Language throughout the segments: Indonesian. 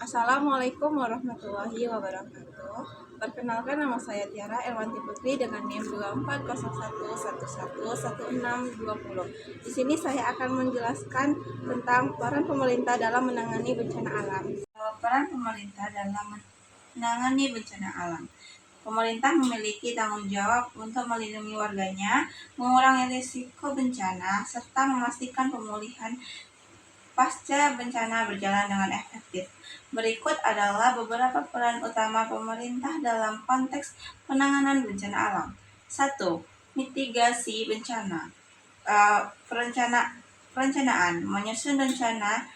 Assalamualaikum warahmatullahi wabarakatuh. Perkenalkan, nama saya Tiara Elwanti Putri dengan NIM 2401111620. Di sini saya akan menjelaskan tentang peran pemerintah dalam menangani bencana alam. Peran pemerintah dalam menangani bencana alam. Pemerintah memiliki tanggung jawab untuk melindungi warganya, mengurangi risiko bencana, serta memastikan pemulihan pasca bencana berjalan dengan efektif. Berikut adalah beberapa peran utama pemerintah dalam konteks penanganan bencana alam. 1. Mitigasi bencana. Perencanaan menyusun rencana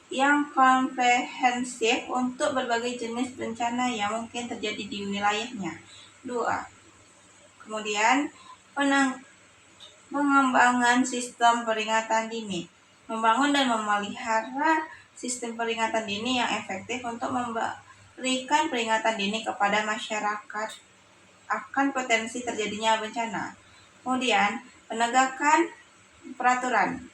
yang komprehensif untuk berbagai jenis bencana yang mungkin terjadi di wilayahnya. 2. Kemudian pengembangan sistem peringatan dini. Membangun dan memelihara sistem peringatan dini yang efektif untuk memberikan peringatan dini kepada masyarakat akan potensi terjadinya bencana. Kemudian, penegakan peraturan.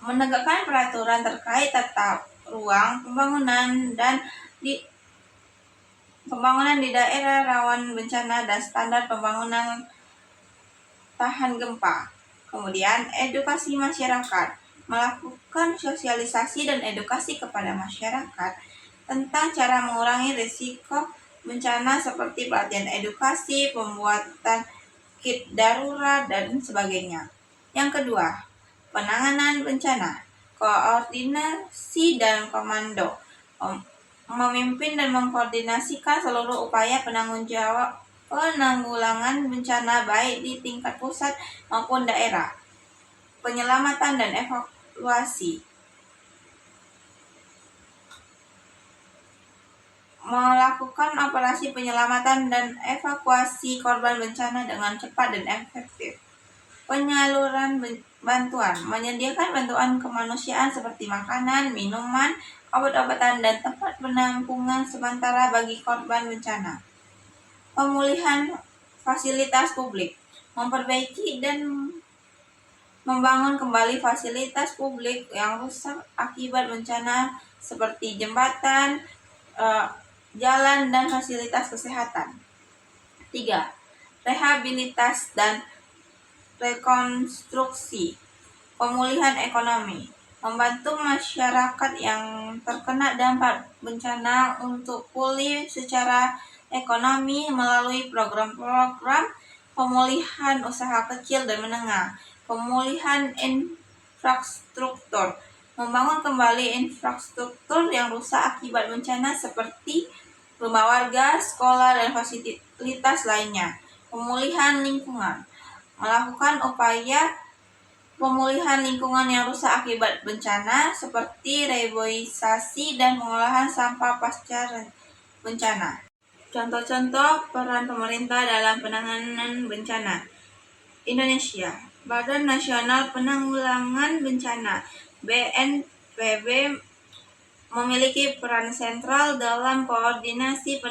Menegakkan peraturan terkait tata ruang pembangunan di daerah rawan bencana dan standar pembangunan tahan gempa. Kemudian, edukasi masyarakat. Melakukan sosialisasi dan edukasi kepada masyarakat tentang cara mengurangi risiko bencana seperti pelatihan edukasi, pembuatan kit darurat, dan sebagainya. Yang kedua, penanganan bencana. Koordinasi dan komando. Memimpin dan mengkoordinasikan seluruh upaya penanggulangan bencana baik di tingkat pusat maupun daerah. Penyelamatan dan evakuasi. Melakukan operasi penyelamatan dan evakuasi korban bencana dengan cepat dan efektif. Penyaluran bantuan. Menyediakan bantuan kemanusiaan seperti makanan, minuman, obat-obatan, dan tempat penampungan sementara bagi korban bencana. Pemulihan fasilitas publik. Memperbaiki dan membangun kembali fasilitas publik yang rusak akibat bencana seperti jembatan, jalan, dan fasilitas kesehatan. 3. Rehabilitas dan rekonstruksi. Pemulihan ekonomi. Membantu masyarakat yang terkena dampak bencana untuk pulih secara ekonomi melalui program-program pemulihan usaha kecil dan menengah. Pemulihan infrastruktur. Membangun kembali infrastruktur yang rusak akibat bencana seperti rumah warga, sekolah, dan fasilitas lainnya. Pemulihan lingkungan. Melakukan upaya pemulihan lingkungan yang rusak akibat bencana seperti reboisasi dan pengolahan sampah pasca bencana. Contoh-contoh peran pemerintah dalam penanganan bencana. Indonesia. Badan Nasional Penanggulangan Bencana (BNPB) memiliki peran sentral dalam koordinasi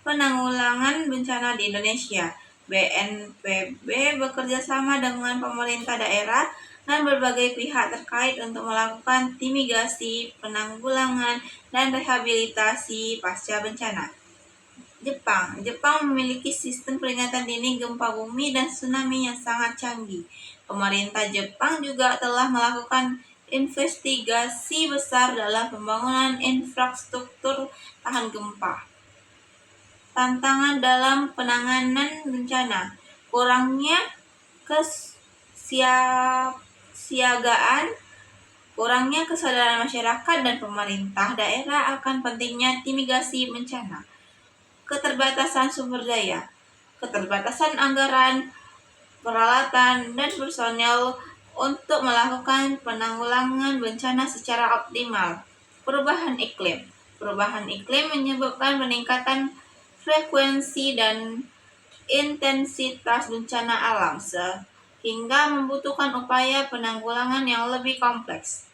penanggulangan bencana di Indonesia. BNPB bekerja sama dengan pemerintah daerah dan berbagai pihak terkait untuk melakukan mitigasi, penanggulangan, dan rehabilitasi pasca bencana. Jepang memiliki sistem peringatan dini gempa bumi dan tsunami yang sangat canggih. Pemerintah Jepang juga telah melakukan investigasi besar dalam pembangunan infrastruktur tahan gempa. Tantangan dalam penanganan bencana. Kurangnya kesiagaan, kurangnya kesadaran masyarakat dan pemerintah daerah akan pentingnya mitigasi bencana. Keterbatasan sumber daya, keterbatasan anggaran, peralatan, dan personel untuk melakukan penanggulangan bencana secara optimal. Perubahan iklim. Perubahan iklim menyebabkan peningkatan frekuensi dan intensitas bencana alam sehingga membutuhkan upaya penanggulangan yang lebih kompleks.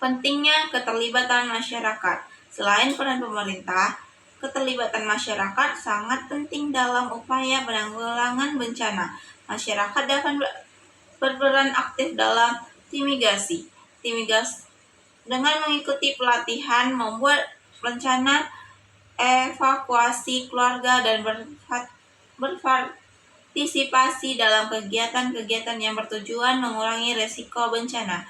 Pentingnya keterlibatan masyarakat. Selain peran pemerintah, keterlibatan masyarakat sangat penting dalam upaya penanggulangan bencana. Masyarakat dapat berperan aktif dalam mitigasi dengan mengikuti pelatihan, membuat rencana evakuasi keluarga, dan berpartisipasi dalam kegiatan-kegiatan yang bertujuan mengurangi resiko bencana.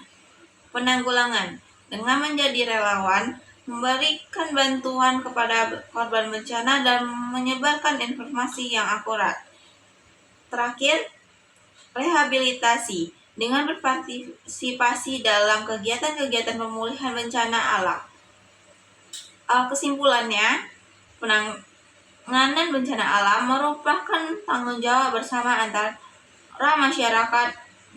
Penanggulangan dengan menjadi relawan, memberikan bantuan kepada korban bencana, dan menyebarkan informasi yang akurat. Terakhir, rehabilitasi dengan berpartisipasi dalam kegiatan-kegiatan pemulihan bencana alam. Kesimpulannya, penanganan bencana alam merupakan tanggung jawab bersama antara masyarakat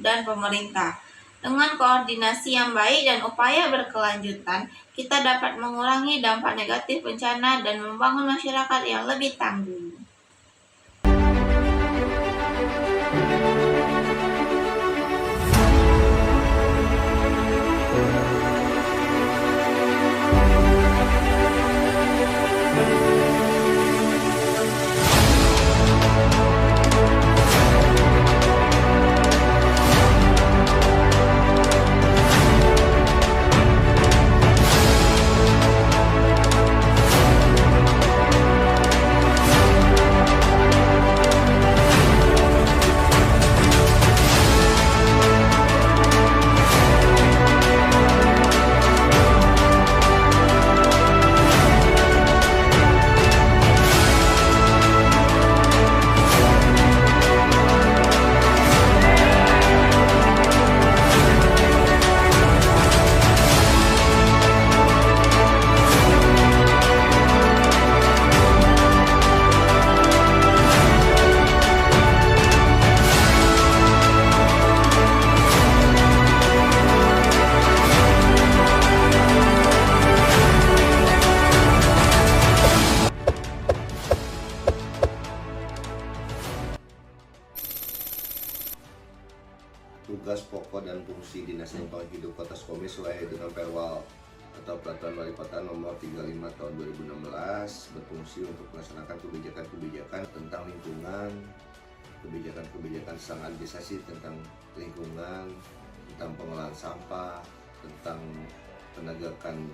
dan pemerintah. Dengan koordinasi yang baik dan upaya berkelanjutan, kita dapat mengurangi dampak negatif bencana dan membangun masyarakat yang lebih tangguh. Tugas pokok dan fungsi Dinas Lingkungan Hidup Kota Sukabumi sesuai dengan Perwal atau Peraturan Wali Kota Nomor 35 Tahun 2016 berfungsi untuk melaksanakan kebijakan-kebijakan tentang lingkungan, kebijakan-kebijakan standarisasi tentang lingkungan, tentang pengolahan sampah, tentang penegakan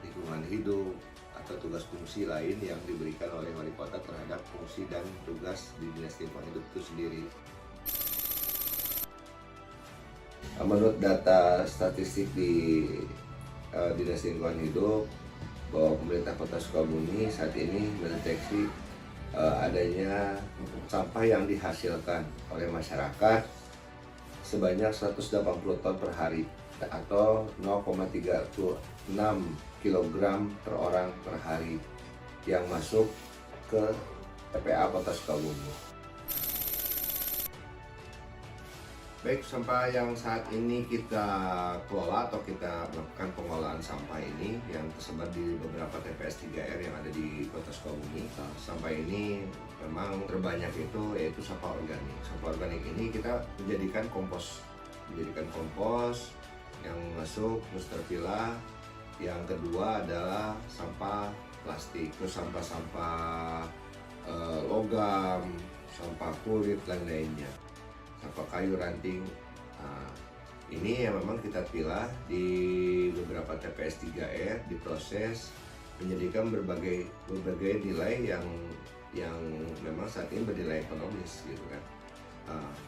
lingkungan hidup, atau tugas fungsi lain yang diberikan oleh Wali Kota terhadap fungsi dan tugas di Dinas Lingkungan Hidup itu sendiri. Menurut data statistik di Dinas Lingkungan Hidup, bahwa pemerintah Kota Sukabumi saat ini mendeteksi adanya sampah yang dihasilkan oleh masyarakat sebanyak 180 ton per hari atau 0,36 kg per orang per hari yang masuk ke TPA Kota Sukabumi. Baik, sampah yang saat ini kita kelola atau kita melakukan pengolahan sampah ini yang tersebar di beberapa TPS 3R yang ada di Kota Sukabumi. Sampah ini memang terbanyak itu yaitu sampah organik. Sampah organik ini kita menjadikan kompos yang masuk terpilah. Yang kedua adalah sampah plastik, terus sampah-sampah logam, sampah kulit dan lainnya. Sampah kayu ranting. Ini yang memang kita pilah di beberapa TPS 3R, diproses menjadikan berbagai nilai yang memang saat ini bernilai ekonomis gitu kan.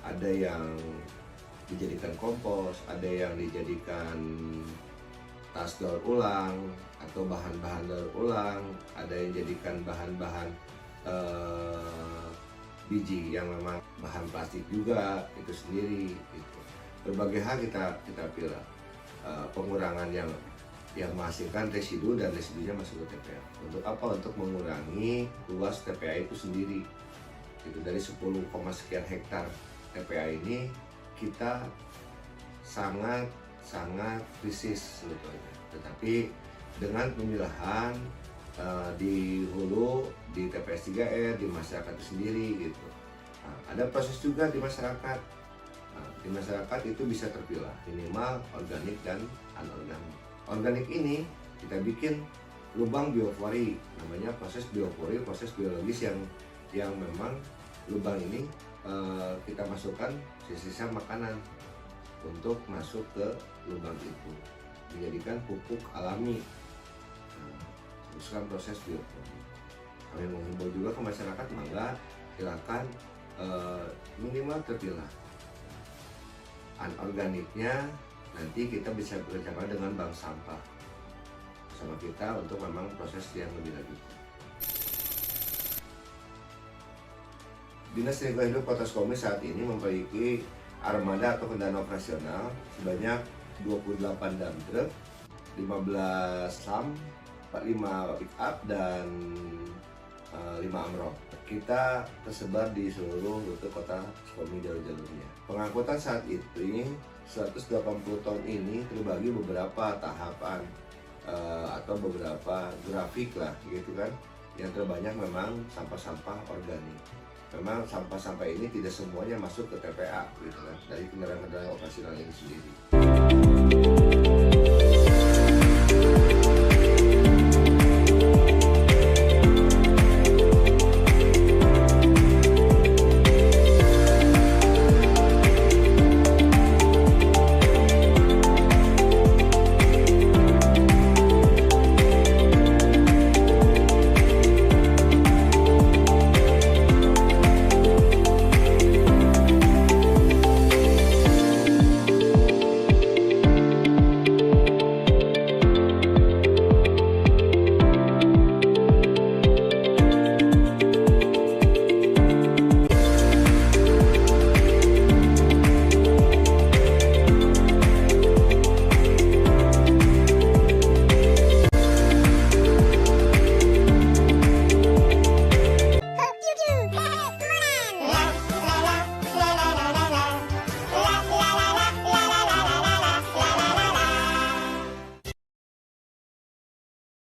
Ada yang dijadikan kompos, ada yang dijadikan tas daur ulang atau bahan-bahan daur ulang, ada yang dijadikan bahan-bahan biji yang memang bahan plastik juga itu sendiri gitu. Berbagai hal kita pilih pengurangan yang menghasilkan residu dan residunya masuk ke TPA. Untuk apa? Untuk mengurangi luas TPA itu sendiri. Itu dari 10, sekian hektar TPA ini kita sangat krisis sebetulnya. Tetapi dengan pemilahan di hulu, di TPS 3R, di masyarakat itu sendiri gitu. Ada proses juga di masyarakat. Di masyarakat itu bisa terpilah minimal organik dan anorganik. Organik ini kita bikin lubang biopori, namanya proses biopori, proses biologis yang memang lubang ini kita masukkan sisa-sisa makanan untuk masuk ke lubang itu. menjadikan pupuk alami, teruskan proses biopori. Kami menghimbau juga ke masyarakat, mangga silakan minimal terpilah anorganiknya, nanti kita bisa bekerjasama dengan bank sampah sama kita untuk memang proses yang lebih lanjut. Dinas Lingkungan Hidup Kota Sukabumi saat ini memiliki armada atau kendaraan operasional sebanyak 28 dump truck, 15 SAM, 45 pick up, dan 5 Amrok. Kita tersebar di seluruh rute kota Sukabumi jalur-jalurnya. Pengangkutan saat ini 180 ton ini terbagi beberapa tahapan atau beberapa grafik lah gitu kan. Yang terbanyak memang sampah-sampah organik. Memang sampah-sampah ini tidak semuanya masuk ke TPA gitu kan, dari kendaraan-kendaraan operasional ini sendiri.